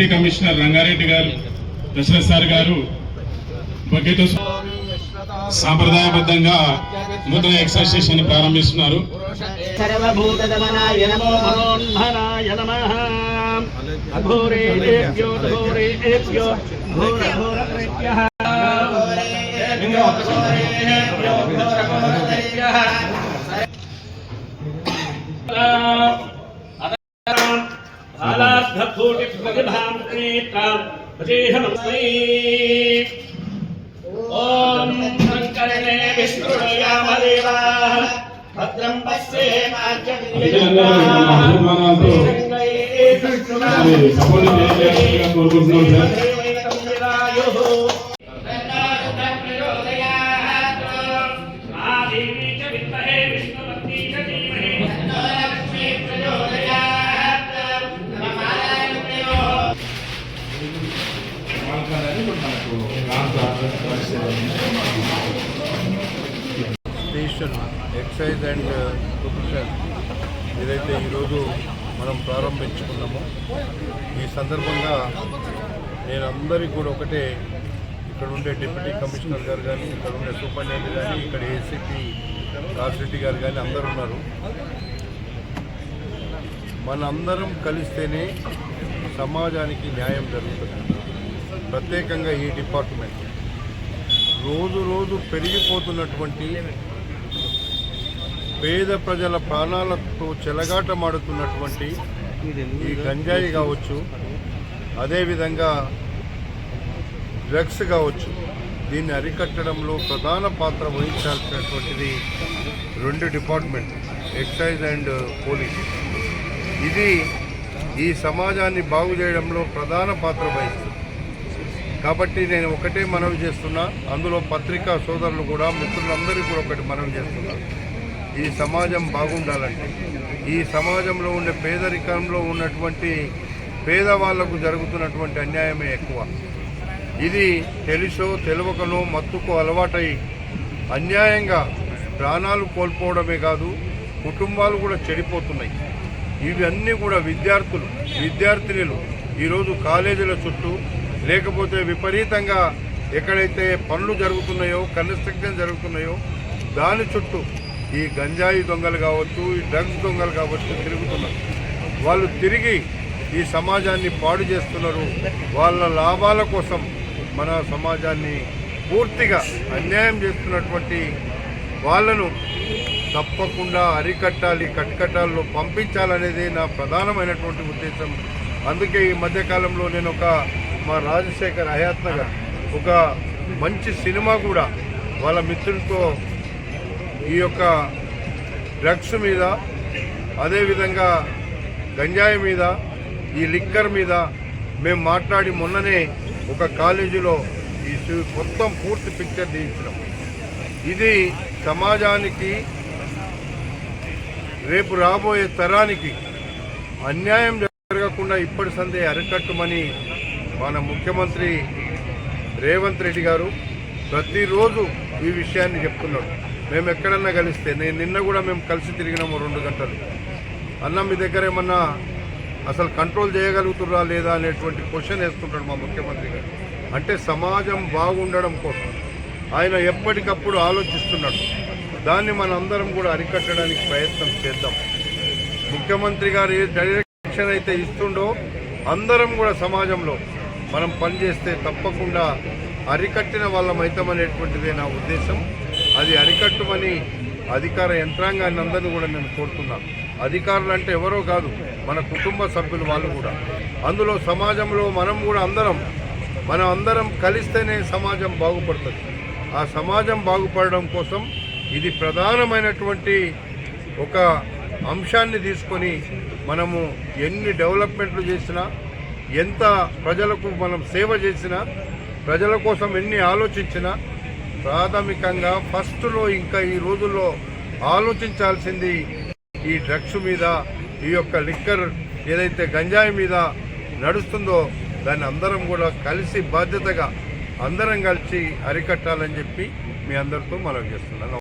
Deputy commissioner Rangareddy గారు Dashrath sir గారు బొకేతో సాంప్రదాయబద్ధంగా నూతన ఎక్సర్సైజ్ ని ప్రారంభిస్తున్నారు. ओम शंकरने विष्णुयामदेवा भद्रं స్టేషన్ ఎక్సైజ్ అండ్ ప్రొఫెషన్ ఏదైతే ఈరోజు మనం ప్రారంభించుకున్నామో ఈ సందర్భంగా నేను అందరికీ కూడా ఒకటే, ఇక్కడ ఉండే డిప్యూటీ కమిషనర్ గారు కానీ, ఇక్కడ ఉండే సూపరింటెండెంట్ కానీ, ఇక్కడ ఏసీపీ కాసిరెడ్డి గారు కానీ అందరూ ఉన్నారు. మనందరం కలిస్తేనే సమాజానికి న్యాయం జరుగుతుంది. ప్రత్యేకంగా ఈ డిపార్ట్మెంట్ రోజు రోజు పెరిగిపోతున్నటువంటి పేద ప్రజల ప్రాణాలతో చెలగాటమాడుతున్నటువంటి ఈ గంజాయి కావచ్చు, అదేవిధంగా డ్రగ్స్ కావచ్చు, దీన్ని అరికట్టడంలో ప్రధాన పాత్ర వహించాల్సినటువంటిది రెండు డిపార్ట్మెంట్, ఎక్సైజ్ అండ్ పోలీస్. ఇది ఈ సమాజాన్ని బాగు చేయడంలో ప్రధాన పాత్ర వహిస్తుంది. కాబట్టి నేను ఒకటే మనవి చేస్తున్నా, అందులో పత్రికా సోదరులు కూడా, మిత్రులందరికీ కూడా ఒకటి మనవి చేస్తున్నా, ఈ సమాజం బాగుండాలంటే ఈ సమాజంలో ఉండే పేదరికంలో ఉన్నటువంటి పేదవాళ్లకు జరుగుతున్నటువంటి అన్యాయమే ఎక్కువ. ఇది తెలుసో తెలియకనో మత్తుకు అలవాటై అన్యాయంగా ప్రాణాలు కోల్పోవడమే కాదు, కుటుంబాలు కూడా చెడిపోతున్నాయి. ఇవన్నీ కూడా విద్యార్థినులు ఈరోజు కాలేజీల చుట్టూ, లేకపోతే విపరీతంగా ఎక్కడైతే పనులు జరుగుతున్నాయో, కన్స్ట్రక్షన్ జరుగుతున్నాయో దాని చుట్టూ ఈ గంజాయి దొంగలు కావచ్చు, ఈ డ్రగ్స్ దొంగలు కావచ్చు తిరుగుతున్నారు. వాళ్ళు తిరిగి ఈ సమాజాన్ని పాడు చేస్తున్నారు. వాళ్ళ లాభాల కోసం మన సమాజాన్ని పూర్తిగా అన్యాయం చేస్తున్నటువంటి వాళ్ళను తప్పకుండా అరికట్టాలి, కట్కట్టాల్లో పంపించాలనేది నా ప్రధానమైనటువంటి ఉద్దేశం. అందుకే ఈ మధ్యకాలంలో నేను మా రాజశేఖర్ హయాత్ నగర్ ఒక మంచి సినిమా కూడా వాళ్ళ మిత్రులతో ఈ యొక్క డ్రగ్స్ మీద, అదేవిధంగా గంజాయి మీద, ఈ లిక్కర్ మీద మేము మాట్లాడి మొన్ననే ఒక కాలేజీలో ఈ మొత్తం పూర్తి పిక్చర్ తీయించినాం. ఇది సమాజానికి, రేపు రాబోయే తరానికి అన్యాయం జరగకుండా ఇప్పటి సందే అరికట్టుమని మన ముఖ్యమంత్రి రేవంత్ రెడ్డి గారు ప్రతిరోజు ఈ విషయాన్ని చెప్తున్నాడు. మేము ఎక్కడన్నా కలిస్తే, నిన్న కూడా మేము కలిసి తిరిగినాము 2 గంటలు. అన్న మీ దగ్గర ఏమన్నా అసలు కంట్రోల్ చేయగలుగుతురా లేదా అనేటువంటి క్వశ్చన్ వేస్తుంటాడు మా ముఖ్యమంత్రి గారు. అంటే సమాజం బాగుండడం కోసం ఆయన ఎప్పటికప్పుడు ఆలోచిస్తున్నాడు. దాన్ని మనందరం కూడా అరికట్టడానికి ప్రయత్నం చేద్దాం. ముఖ్యమంత్రి గారు ఏ డైరెక్షన్ అయితే ఇస్తుండో అందరం కూడా సమాజంలో మనం పనిచేస్తే తప్పకుండా అరికట్టిన వాళ్ళమైతామనేటువంటిదే నా ఉద్దేశం. అది అరికట్టుమని అధికార యంత్రాంగాన్ని అందరినీ కూడా నేను కోరుతున్నాను. అధికారులు అంటే ఎవరో కాదు, మన కుటుంబ సభ్యులు వాళ్ళు కూడా. అందులో సమాజంలో మనం కూడా అందరం కలిస్తేనే సమాజం బాగుపడుతుంది. ఆ సమాజం బాగుపడడం కోసం ఇది ప్రధానమైనటువంటి ఒక అంశాన్ని తీసుకొని మనము ఎన్ని డెవలప్మెంట్లు చేసినా, ఎంత ప్రజలకు మనం సేవ చేసినా, ప్రజల కోసం ఎన్ని ఆలోచించినా, ప్రాథమికంగా ఫస్ట్లో ఇంకా ఈ రోజుల్లో ఆలోచించాల్సింది ఈ డ్రగ్స్ మీద, ఈ యొక్క లిక్కర్ ఏదైతే గంజాయి మీద నడుస్తుందో దాన్ని అందరం కూడా కలిసి బాధ్యతగా అందరం కలిసి అరికట్టాలని చెప్పి మీ అందరితో మనవి చేస్తున్నాను.